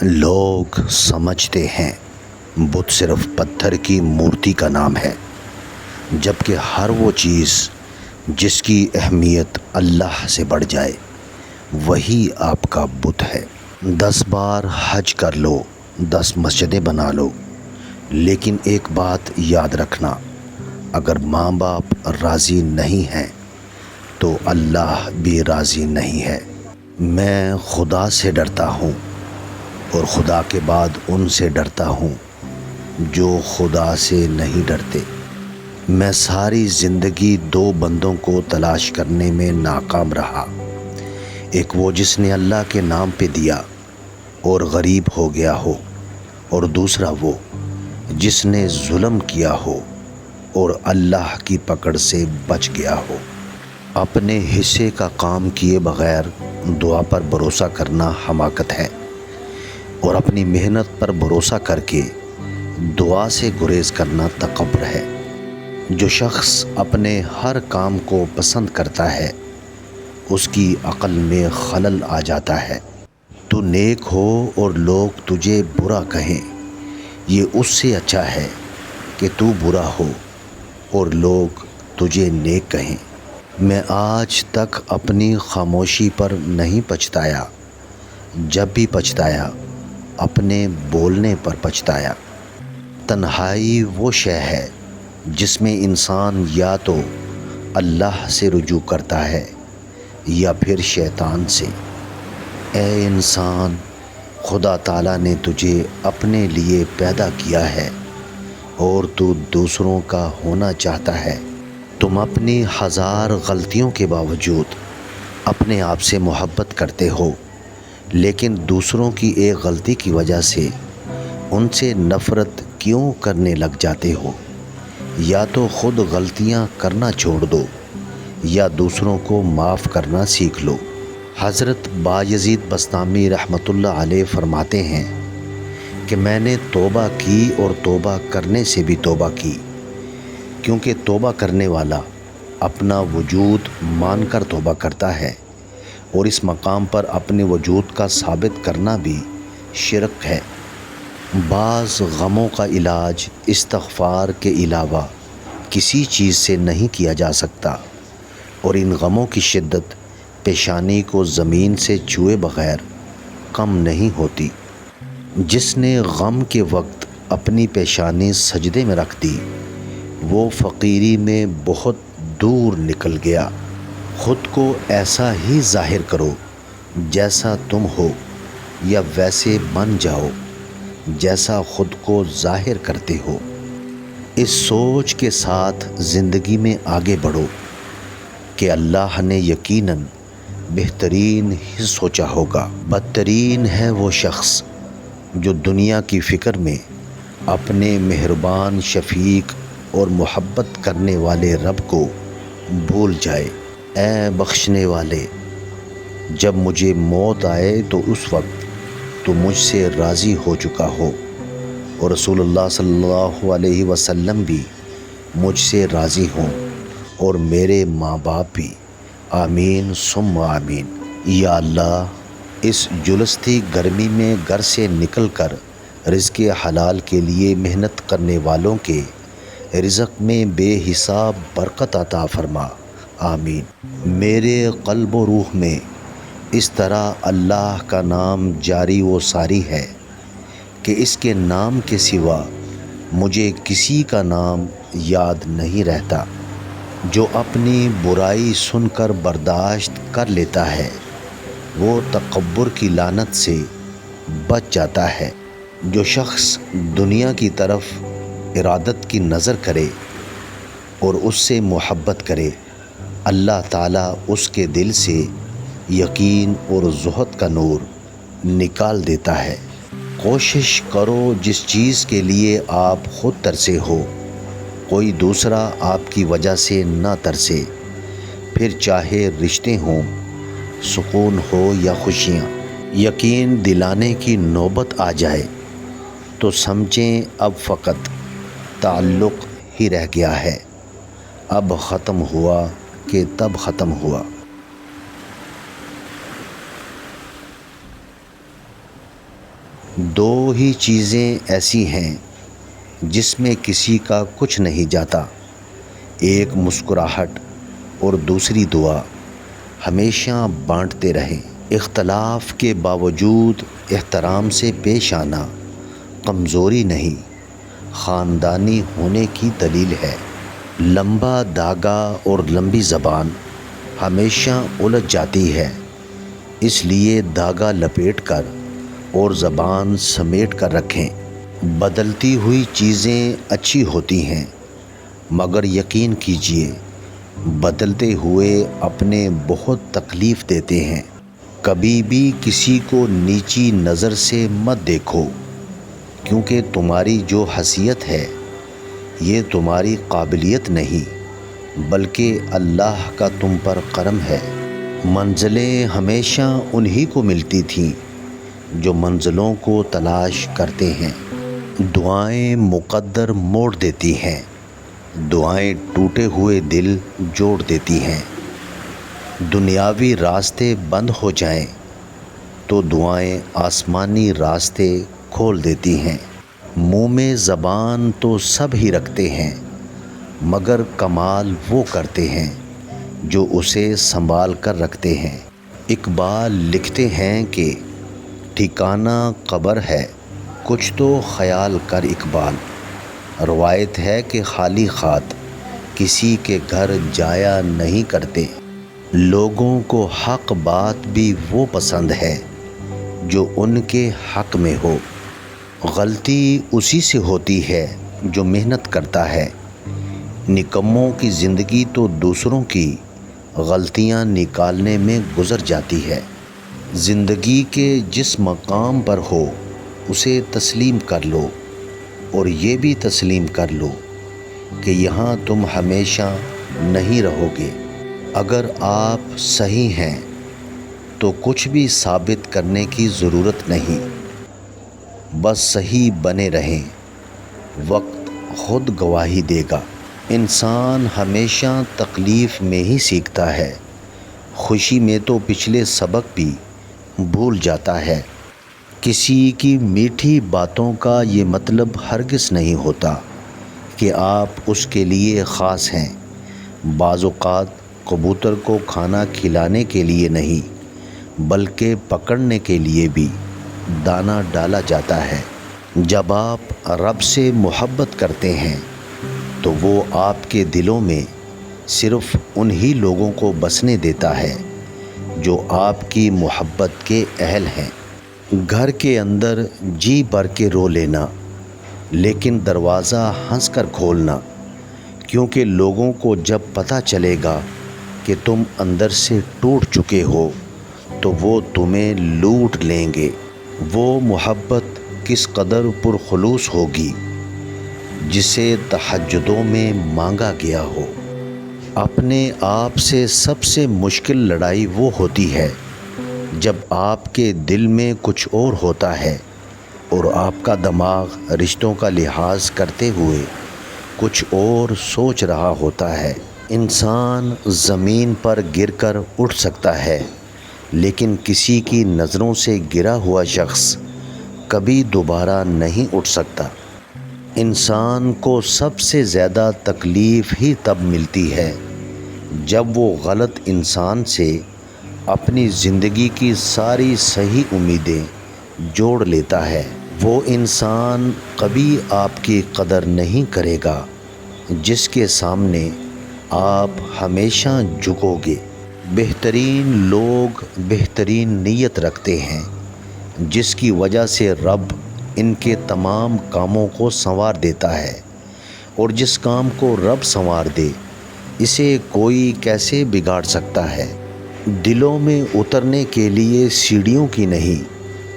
لوگ سمجھتے ہیں بت صرف پتھر کی مورتی کا نام ہے، جبکہ ہر وہ چیز جس کی اہمیت اللہ سے بڑھ جائے وہی آپ کا بت ہے۔ 10 بار حج کر لو، 10 مسجدیں بنا لو، لیکن ایک بات یاد رکھنا، اگر ماں باپ راضی نہیں ہیں تو اللہ بھی راضی نہیں ہے۔ میں خدا سے ڈرتا ہوں اور خدا کے بعد ان سے ڈرتا ہوں جو خدا سے نہیں ڈرتے۔ میں ساری زندگی 2 بندوں کو تلاش کرنے میں ناکام رہا، ایک وہ جس نے اللہ کے نام پہ دیا اور غریب ہو گیا ہو، اور دوسرا وہ جس نے ظلم کیا ہو اور اللہ کی پکڑ سے بچ گیا ہو۔ اپنے حصے کا کام کیے بغیر دعا پر بھروسہ کرنا حماقت ہے، اور اپنی محنت پر بھروسہ کر کے دعا سے گریز کرنا تکبر ہے۔ جو شخص اپنے ہر کام کو پسند کرتا ہے اس کی عقل میں خلل آ جاتا ہے۔ تو نیک ہو اور لوگ تجھے برا کہیں، یہ اس سے اچھا ہے کہ تو برا ہو اور لوگ تجھے نیک کہیں۔ میں آج تک اپنی خاموشی پر نہیں پچھتایا، جب بھی پچھتایا اپنے بولنے پر پچھتایا۔ تنہائی وہ شے ہے جس میں انسان یا تو اللہ سے رجوع کرتا ہے یا پھر شیطان سے۔ اے انسان، خدا تعالیٰ نے تجھے اپنے لیے پیدا کیا ہے اور تو دوسروں کا ہونا چاہتا ہے۔ تم اپنی 1000 غلطیوں کے باوجود اپنے آپ سے محبت کرتے ہو، لیکن دوسروں کی ایک غلطی کی وجہ سے ان سے نفرت کیوں کرنے لگ جاتے ہو؟ یا تو خود غلطیاں کرنا چھوڑ دو یا دوسروں کو معاف کرنا سیکھ لو۔ حضرت بایزید بستامی رحمۃ اللہ علیہ فرماتے ہیں کہ میں نے توبہ کی اور توبہ کرنے سے بھی توبہ کی، کیونکہ توبہ کرنے والا اپنا وجود مان کر توبہ کرتا ہے، اور اس مقام پر اپنے وجود کا ثابت کرنا بھی شرک ہے۔ بعض غموں کا علاج استغفار کے علاوہ کسی چیز سے نہیں کیا جا سکتا، اور ان غموں کی شدت پیشانی کو زمین سے چھوئے بغیر کم نہیں ہوتی۔ جس نے غم کے وقت اپنی پیشانی سجدے میں رکھ دی وہ فقیری میں بہت دور نکل گیا۔ خود کو ایسا ہی ظاہر کرو جیسا تم ہو، یا ویسے بن جاؤ جیسا خود کو ظاہر کرتے ہو۔ اس سوچ کے ساتھ زندگی میں آگے بڑھو کہ اللہ نے یقیناً بہترین ہی سوچا ہوگا۔ بدترین ہے وہ شخص جو دنیا کی فکر میں اپنے مہربان، شفیق اور محبت کرنے والے رب کو بھول جائے۔ اے بخشنے والے، جب مجھے موت آئے تو اس وقت تو مجھ سے راضی ہو چکا ہو، اور رسول اللہ صلی اللہ علیہ وسلم بھی مجھ سے راضی ہوں، اور میرے ماں باپ بھی۔ آمین ثم آمین۔ یا اللہ، اس جلستی گرمی میں گھر سے نکل کر رزق حلال کے لیے محنت کرنے والوں کے رزق میں بے حساب برکت عطا فرما۔ آمین۔ میرے قلب و روح میں اس طرح اللہ کا نام جاری و ساری ہے کہ اس کے نام کے سوا مجھے کسی کا نام یاد نہیں رہتا۔ جو اپنی برائی سن کر برداشت کر لیتا ہے وہ تکبر کی لعنت سے بچ جاتا ہے۔ جو شخص دنیا کی طرف ارادت کی نظر کرے اور اس سے محبت کرے، اللہ تعالیٰ اس کے دل سے یقین اور زہد کا نور نکال دیتا ہے۔ کوشش کرو جس چیز کے لیے آپ خود ترسے ہو کوئی دوسرا آپ کی وجہ سے نہ ترسے، پھر چاہے رشتے ہوں، سکون ہو یا خوشیاں۔ یقین دلانے کی نوبت آ جائے تو سمجھیں اب فقط تعلق ہی رہ گیا ہے، اب ختم ہوا کہ تب ختم ہوا۔ دو ہی چیزیں ایسی ہیں جس میں کسی کا کچھ نہیں جاتا، ایک مسکراہٹ اور دوسری دعا۔ ہمیشہ بانٹتے رہیں۔ اختلاف کے باوجود احترام سے پیش آنا کمزوری نہیں، خاندانی ہونے کی دلیل ہے۔ لمبا دھاگا اور لمبی زبان ہمیشہ الجھ جاتی ہے، اس لیے دھاگا لپیٹ کر اور زبان سمیٹ کر رکھیں۔ بدلتی ہوئی چیزیں اچھی ہوتی ہیں، مگر یقین کیجیے بدلتے ہوئے اپنے بہت تکلیف دیتے ہیں۔ کبھی بھی کسی کو نیچی نظر سے مت دیکھو، کیونکہ تمہاری جو حیثیت ہے یہ تمہاری قابلیت نہیں بلکہ اللہ کا تم پر کرم ہے۔ منزلیں ہمیشہ انہی کو ملتی تھیں جو منزلوں کو تلاش کرتے ہیں۔ دعائیں مقدر موڑ دیتی ہیں، دعائیں ٹوٹے ہوئے دل جوڑ دیتی ہیں۔ دنیاوی راستے بند ہو جائیں تو دعائیں آسمانی راستے کھول دیتی ہیں۔ منہ میں زبان تو سب ہی رکھتے ہیں، مگر کمال وہ کرتے ہیں جو اسے سنبھال کر رکھتے ہیں۔ اقبال لکھتے ہیں کہ ٹھکانہ قبر ہے کچھ تو خیال کر اقبال۔ روایت ہے کہ خالی خات کسی کے گھر جایا نہیں کرتے۔ لوگوں کو حق بات بھی وہ پسند ہے جو ان کے حق میں ہو۔ غلطی اسی سے ہوتی ہے جو محنت کرتا ہے۔ نکموں کی زندگی تو دوسروں کی غلطیاں نکالنے میں گزر جاتی ہے۔ زندگی کے جس مقام پر ہو اسے تسلیم کر لو، اور یہ بھی تسلیم کر لو کہ یہاں تم ہمیشہ نہیں رہو گے۔ اگر آپ صحیح ہیں تو کچھ بھی ثابت کرنے کی ضرورت نہیں، بس صحیح بنے رہیں، وقت خود گواہی دے گا۔ انسان ہمیشہ تکلیف میں ہی سیکھتا ہے، خوشی میں تو پچھلے سبق بھی بھول جاتا ہے۔ کسی کی میٹھی باتوں کا یہ مطلب ہرگز نہیں ہوتا کہ آپ اس کے لیے خاص ہیں۔ بعض اوقات کبوتر کو کھانا کھلانے کے لیے نہیں بلکہ پکڑنے کے لیے بھی دانہ ڈالا جاتا ہے۔ جب آپ رب سے محبت کرتے ہیں تو وہ آپ کے دلوں میں صرف انہی لوگوں کو بسنے دیتا ہے جو آپ کی محبت کے اہل ہیں۔ گھر کے اندر جی بھر کے رو لینا، لیکن دروازہ ہنس کر کھولنا، کیونکہ لوگوں کو جب پتہ چلے گا کہ تم اندر سے ٹوٹ چکے ہو تو وہ تمہیں لوٹ لیں گے۔ وہ محبت کس قدر پرخلوص ہوگی جسے تہجدوں میں مانگا گیا ہو۔ اپنے آپ سے سب سے مشکل لڑائی وہ ہوتی ہے جب آپ کے دل میں کچھ اور ہوتا ہے اور آپ کا دماغ رشتوں کا لحاظ کرتے ہوئے کچھ اور سوچ رہا ہوتا ہے۔ انسان زمین پر گر کر اٹھ سکتا ہے، لیکن کسی کی نظروں سے گرا ہوا شخص کبھی دوبارہ نہیں اٹھ سکتا۔ انسان کو سب سے زیادہ تکلیف ہی تب ملتی ہے جب وہ غلط انسان سے اپنی زندگی کی ساری صحیح امیدیں جوڑ لیتا ہے۔ وہ انسان کبھی آپ کی قدر نہیں کرے گا جس کے سامنے آپ ہمیشہ جھکو گے۔ بہترین لوگ بہترین نیت رکھتے ہیں، جس کی وجہ سے رب ان کے تمام کاموں کو سنوار دیتا ہے، اور جس کام کو رب سنوار دے اسے کوئی کیسے بگاڑ سکتا ہے۔ دلوں میں اترنے کے لیے سیڑھیوں کی نہیں،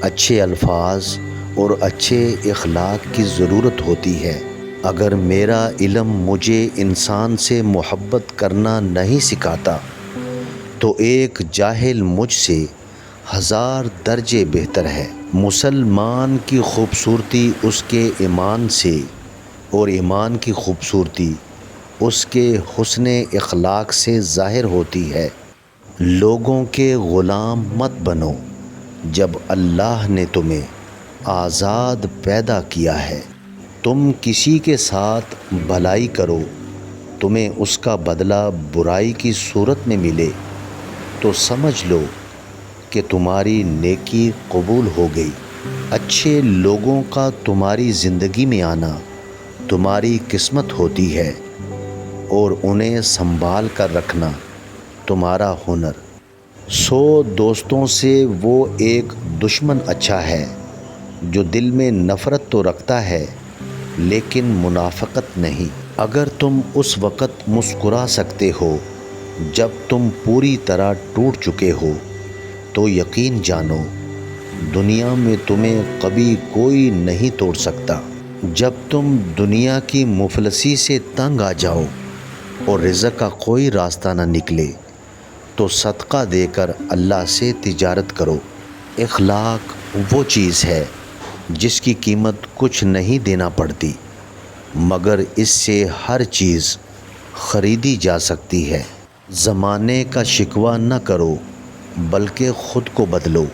اچھے الفاظ اور اچھے اخلاق کی ضرورت ہوتی ہے۔ اگر میرا علم مجھے انسان سے محبت کرنا نہیں سکھاتا تو ایک جاہل مجھ سے 1000 درجے بہتر ہے۔ مسلمان کی خوبصورتی اس کے ایمان سے اور ایمان کی خوبصورتی اس کے حسن اخلاق سے ظاہر ہوتی ہے۔ لوگوں کے غلام مت بنو، جب اللہ نے تمہیں آزاد پیدا کیا ہے۔ تم کسی کے ساتھ بھلائی کرو، تمہیں اس کا بدلہ برائی کی صورت میں ملے تو سمجھ لو کہ تمہاری نیکی قبول ہو گئی۔ اچھے لوگوں کا تمہاری زندگی میں آنا تمہاری قسمت ہوتی ہے اور انہیں سنبھال کر رکھنا تمہارا ہنر۔ 100 دوستوں سے وہ ایک دشمن اچھا ہے جو دل میں نفرت تو رکھتا ہے لیکن منافقت نہیں۔ اگر تم اس وقت مسکرا سکتے ہو جب تم پوری طرح ٹوٹ چکے ہو تو یقین جانو دنیا میں تمہیں کبھی کوئی نہیں توڑ سکتا۔ جب تم دنیا کی مفلسی سے تنگ آ جاؤ اور رزق کا کوئی راستہ نہ نکلے تو صدقہ دے کر اللہ سے تجارت کرو۔ اخلاق وہ چیز ہے جس کی قیمت کچھ نہیں دینا پڑتی مگر اس سے ہر چیز خریدی جا سکتی ہے۔ زمانے کا شکوہ نہ کرو بلکہ خود کو بدلو،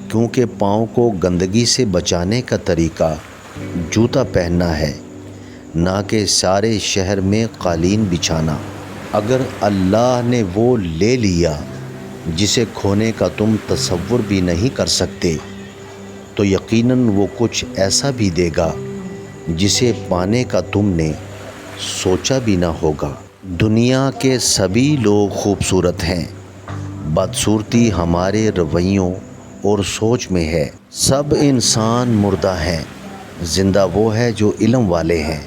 کیونکہ پاؤں کو گندگی سے بچانے کا طریقہ جوتا پہننا ہے، نہ کہ سارے شہر میں قالین بچھانا۔ اگر اللہ نے وہ لے لیا جسے کھونے کا تم تصور بھی نہیں کر سکتے تو یقیناً وہ کچھ ایسا بھی دے گا جسے پانے کا تم نے سوچا بھی نہ ہوگا۔ دنیا کے سبھی لوگ خوبصورت ہیں، بدصورتی ہمارے رویوں اور سوچ میں ہے۔ سب انسان مردہ ہیں، زندہ وہ ہے جو علم والے ہیں۔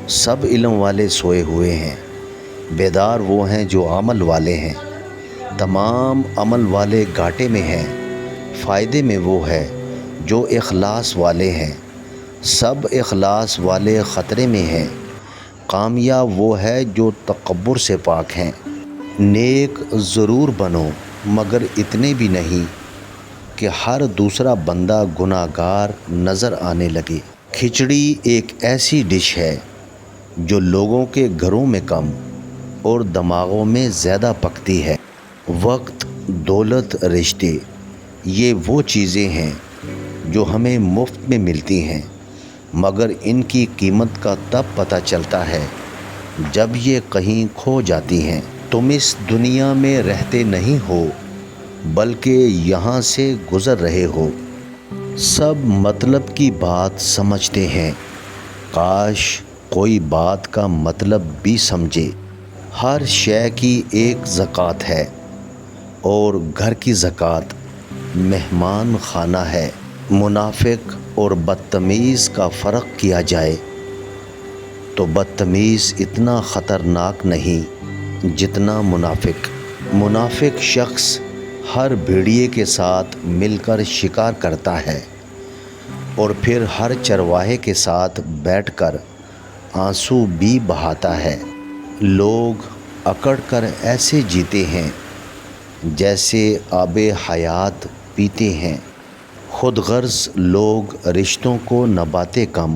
سب علم والے سوئے ہوئے ہیں، بیدار وہ ہیں جو عمل والے ہیں۔ تمام عمل والے گھاٹے میں ہیں، فائدے میں وہ ہے جو اخلاص والے ہیں۔ سب اخلاص والے خطرے میں ہیں، کامیاب وہ ہے جو تکبر سے پاک ہیں۔ نیک ضرور بنو مگر اتنے بھی نہیں کہ ہر دوسرا بندہ گناہ گار نظر آنے لگے۔ کھچڑی ایک ایسی ڈش ہے جو لوگوں کے گھروں میں کم اور دماغوں میں زیادہ پکتی ہے۔ وقت، دولت، رشتے، یہ وہ چیزیں ہیں جو ہمیں مفت میں ملتی ہیں مگر ان کی قیمت کا تب پتہ چلتا ہے جب یہ کہیں کھو جاتی ہیں۔ تم اس دنیا میں رہتے نہیں ہو بلکہ یہاں سے گزر رہے ہو۔ سب مطلب کی بات سمجھتے ہیں، کاش کوئی بات کا مطلب بھی سمجھے۔ ہر شے کی ایک زکوٰۃ ہے اور گھر کی زکوٰۃ مہمان خانہ ہے۔ منافق اور بدتمیز کا فرق کیا جائے تو بدتمیز اتنا خطرناک نہیں جتنا منافق۔ منافق شخص ہر بھیڑیے کے ساتھ مل کر شکار کرتا ہے اور پھر ہر چرواہے کے ساتھ بیٹھ کر آنسو بھی بہاتا ہے۔ لوگ اکڑ کر ایسے جیتے ہیں جیسے آب حیات پیتے ہیں۔ خود غرض لوگ رشتوں کو نبھاتے کم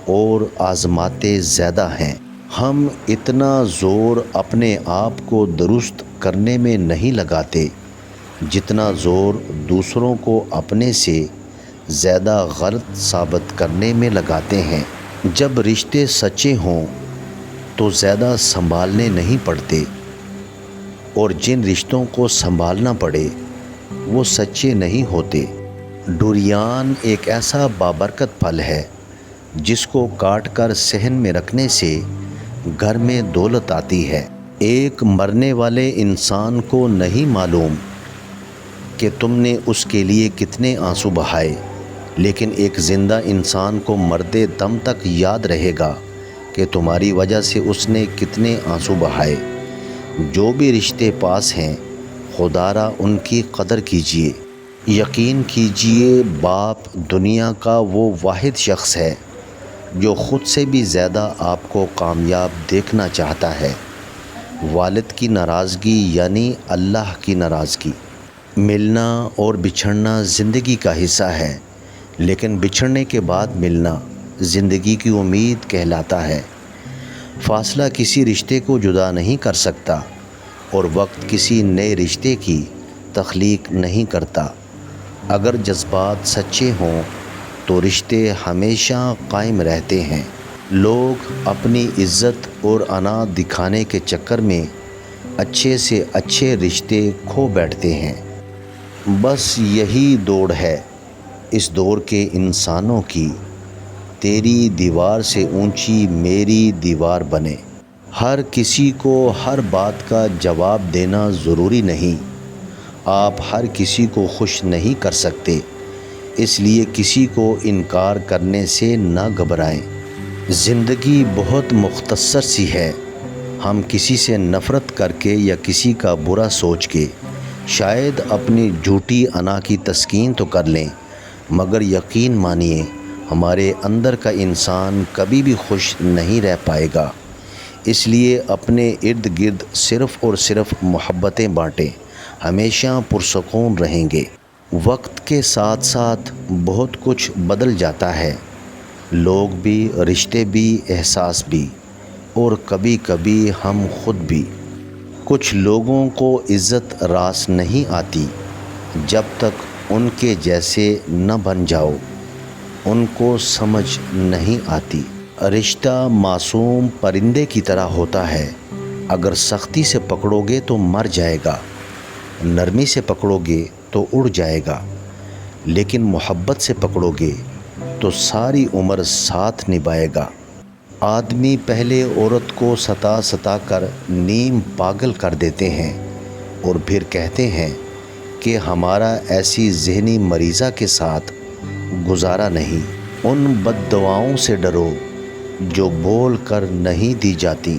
اور آزماتے زیادہ ہیں۔ ہم اتنا زور اپنے آپ کو درست کرنے میں نہیں لگاتے جتنا زور دوسروں کو اپنے سے زیادہ غلط ثابت کرنے میں لگاتے ہیں۔ جب رشتے سچے ہوں تو زیادہ سنبھالنے نہیں پڑتے اور جن رشتوں کو سنبھالنا پڑے وہ سچے نہیں ہوتے۔ ڈوریان ایک ایسا بابرکت پھل ہے جس کو کاٹ کر صحن میں رکھنے سے گھر میں دولت آتی ہے۔ ایک مرنے والے انسان کو نہیں معلوم کہ تم نے اس کے لیے کتنے آنسو بہائے، لیکن ایک زندہ انسان کو مردے دم تک یاد رہے گا کہ تمہاری وجہ سے اس نے کتنے آنسو بہائے۔ جو بھی رشتے پاس ہیں خدا را ان کی قدر کیجیے۔ یقین کیجیے باپ دنیا کا وہ واحد شخص ہے جو خود سے بھی زیادہ آپ کو کامیاب دیکھنا چاہتا ہے۔ والد کی ناراضگی یعنی اللہ کی ناراضگی۔ ملنا اور بچھڑنا زندگی کا حصہ ہے، لیکن بچھڑنے کے بعد ملنا زندگی کی امید کہلاتا ہے۔ فاصلہ کسی رشتے کو جدا نہیں کر سکتا اور وقت کسی نئے رشتے کی تخلیق نہیں کرتا۔ اگر جذبات سچے ہوں تو رشتے ہمیشہ قائم رہتے ہیں۔ لوگ اپنی عزت اور انا دکھانے کے چکر میں اچھے سے اچھے رشتے کھو بیٹھتے ہیں۔ بس یہی دوڑ ہے اس دور کے انسانوں کی، تیری دیوار سے اونچی میری دیوار بنے۔ ہر کسی کو ہر بات کا جواب دینا ضروری نہیں، آپ ہر کسی کو خوش نہیں کر سکتے، اس لیے کسی کو انکار کرنے سے نہ گھبرائیں۔ زندگی بہت مختصر سی ہے، ہم کسی سے نفرت کر کے یا کسی کا برا سوچ کے شاید اپنی جھوٹی انا کی تسکین تو کر لیں، مگر یقین مانیے ہمارے اندر کا انسان کبھی بھی خوش نہیں رہ پائے گا۔ اس لیے اپنے ارد گرد صرف اور صرف محبتیں بانٹیں، ہمیشہ پرسکون رہیں گے۔ وقت کے ساتھ ساتھ بہت کچھ بدل جاتا ہے، لوگ بھی، رشتے بھی، احساس بھی، اور کبھی کبھی ہم خود بھی۔ کچھ لوگوں کو عزت راس نہیں آتی جب تک ان کے جیسے نہ بن جاؤ، ان کو سمجھ نہیں آتی۔ رشتہ معصوم پرندے کی طرح ہوتا ہے، اگر سختی سے پکڑو گے تو مر جائے گا، نرمی سے پکڑو گے تو اڑ جائے گا، لیکن محبت سے پکڑو گے تو ساری عمر ساتھ نبھائے گا۔ آدمی پہلے عورت کو ستا کر نیم پاگل کر دیتے ہیں اور پھر کہتے ہیں کہ ہمارا ایسی ذہنی مریضہ کے ساتھ گزارا نہیں۔ ان بد دعاؤں سے ڈرو جو بول کر نہیں دی جاتی۔